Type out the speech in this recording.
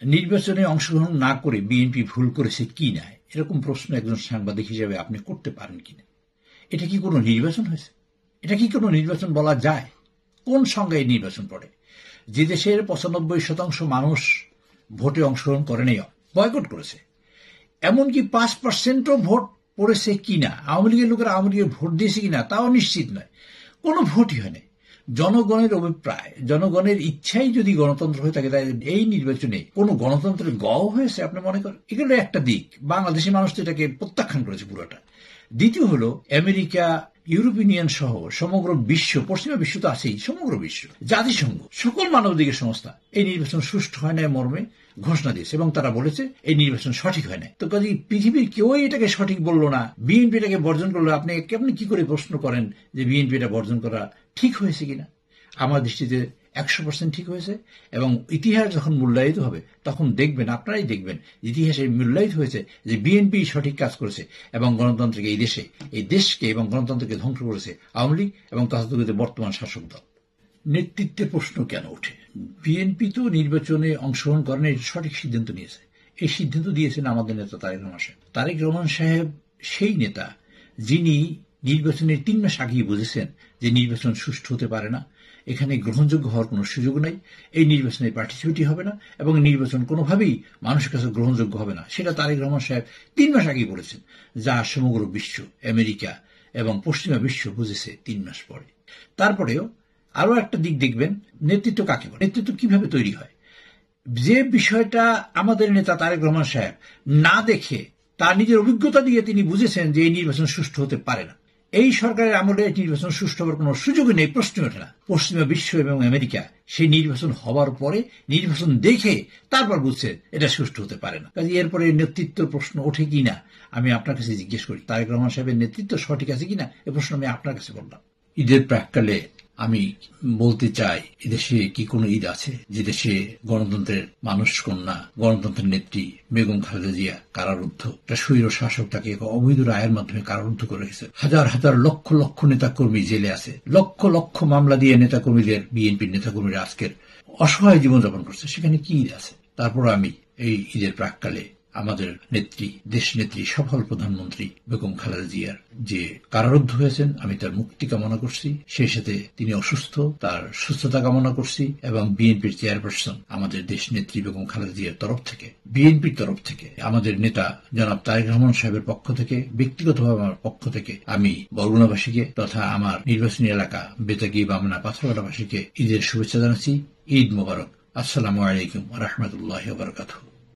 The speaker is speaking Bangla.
নির্বাচনে অংশগ্রহণ না করে বিএনপি ভুল করেছে কি না, এরকম প্রশ্ন একজন সাংবাদিক হিসেবে আপনি করতে পারেন কিনা? এটা কি কোনো নির্বাচন হয়েছে? এটা কি কোনো নির্বাচন বলা যায়? কোন সংজ্ঞায় নির্বাচন পড়ে? যে দেশের ৯৫% মানুষ ভোটে অংশগ্রহণ করে নাই, বয়কট করেছে, এমনকি 5%ও ভোট পড়েছে কিনা, আওয়ামী লীগের লোকেরা আওয়ামী লীগের ভোট দিয়েছে কিনা তাও নিশ্চিত নয়, কোনো ভোটই হয়নি। জনগণের অভিপ্রায়, জনগণের ইচ্ছাই যদি গণতন্ত্র হয়ে থাকে, তাই এই নির্বাচনে কোনো গণতন্ত্রের গও হয়েছে আপনি মনে করেন? এগুলো একটা দিক, বাংলাদেশি মানুষ তো এটাকে প্রত্যাখ্যান করেছে পুরোটা। দ্বিতীয় হলো আমেরিকা, ইউরোপিয়ান সহ সমগ্র বিশ্ব, পশ্চিমা বিশ্ব তো আছেই, সমগ্র বিশ্ব, জাতিসংঘ, সকল মানবাধিকার সংস্থা এই নির্বাচন সুষ্ঠু হয় না মর্মে ঘোষণা দিয়েছে এবং তারা বলেছে এই নির্বাচন সঠিক হয় না। তো কাজে পৃথিবীর কেউই এটাকে সঠিক বললো না, বিএনপি এটাকে বর্জন করলো। আপনি কেমন কি করে প্রশ্ন করেন যে বিএনপি এটা বর্জন করা ঠিক হয়েছে কিনা? আমার দৃষ্টিতে 100% ঠিক হয়েছে এবং ইতিহাস যখন মূল্যায়িত হবে তখন দেখবেন, আপনারাই দেখবেন ইতিহাসে মূল্যায়িত হয়েছে যে বিএনপি সঠিক কাজ করেছে এবং গণতন্ত্রকে এই দেশকে এবং গণতন্ত্রকে ধ্বংস করেছে আওয়ামী লীগ এবং তথাকথিত বর্তমান শাসক দল। নেতৃত্বের প্রশ্ন কেন ওঠে? বিএনপি তো নির্বাচনে অংশগ্রহণ করেন, সঠিক সিদ্ধান্ত নিয়েছে। এই সিদ্ধান্ত দিয়েছেন আমাদের নেতা তারেক রহমান সাহেব। তারেক রহমান সাহেব সেই নেতা যিনি নির্বাচনের 3 মাস আগেই বুঝেছেন যে নির্বাচন সুষ্ঠু হতে পারে না, এখানে গ্রহণযোগ্য হওয়ার কোনো সুযোগ নাই, এই নির্বাচনে পার্টিসিপেটই হবে না এবং নির্বাচন কোনোভাবেই মানুষের কাছে গ্রহণযোগ্য হবে না, সেটা তারেক রহমান সাহেব 3 মাস আগেই বলেছেন, যা সমগ্র বিশ্ব, আমেরিকা এবং পশ্চিমা বিশ্ব বুঝেছে 3 মাস পরে। তারপরেও আরো একটা দিক দেখবেন, নেতৃত্ব কাকে বলে, নেতৃত্ব কিভাবে তৈরি হয়। যে বিষয়টা আমাদের নেতা তারেক রহমান সাহেব না দেখে তার নিজের অভিজ্ঞতা দিয়ে তিনি বুঝেছেন যে এই নির্বাচন সুষ্ঠু হতে পারে না, এই সরকারের আমলে নির্বাচন সুষ্ঠু হওয়ার কোনো সুযোগই নেই, প্রশ্নই ওঠে না। পশ্চিমা বিশ্ব এবং আমেরিকা সেই নির্বাচন হওয়ার পরে নির্বাচন দেখে তারপর বুঝছে এটা সুষ্ঠু হতে পারে না। কাজে এরপরে নেতৃত্ব প্রশ্ন ওঠে কিনা আমি আপনার কাছে জিজ্ঞেস করি, তারেক রহমান সাহেবের নেতৃত্ব সঠিক আছে কিনা এ প্রশ্ন আমি আপনার কাছে করলাম। ঈদের প্রাক্কালে আমি বলতে চাই, এদেশে কি কোনো ঈদ আছে যে দেশে গণতন্ত্রের মানুষ কন্যা, গণতন্ত্রের নেত্রী বেগম খালেদা জিয়া কারারুদ্ধ, একটা স্বৈর শাসক তাকে অবৈধ রায়ের মাধ্যমে কারারুদ্ধ করে রেখেছে, হাজার হাজার লক্ষ লক্ষ নেতাকর্মী জেলে আছে, লক্ষ লক্ষ মামলা দিয়ে নেতাকর্মীদের, বিএনপির নেতাকর্মীরা আজকের অসহায় জীবনযাপন করছে, সেখানে কি ঈদ আছে? তারপর আমি এই ঈদের প্রাক্কালে আমাদের নেত্রী, দেশ নেত্রী, সফল প্রধানমন্ত্রী বেগম খালেদা জিয়ার যে কারারুদ্ধ হয়েছেন, আমি তার মুক্তি কামনা করছি, সেই সাথে তিনি অসুস্থ, তার সুস্থতা কামনা করছি এবং বিএনপির চেয়ারপারসন আমাদের দেশ নেত্রী বেগম খালেদা জিয়ার তরফ থেকে, বিএনপির তরফ থেকে, আমাদের নেতা জনাব তারেক রহমান সাহেবের পক্ষ থেকে, ব্যক্তিগতভাবে আমার পক্ষ থেকে আমি বরগুনাবাসীকে তথা আমার নির্বাচনী এলাকা বেতাগী, বামনা, পাথরঘাটাবাসীকে ঈদের শুভেচ্ছা জানাচ্ছি। ঈদ মোবারক। আসসালামু আলাইকুম ওয়া রাহমাতুল্লাহি ওয়া বারাকাতুহু।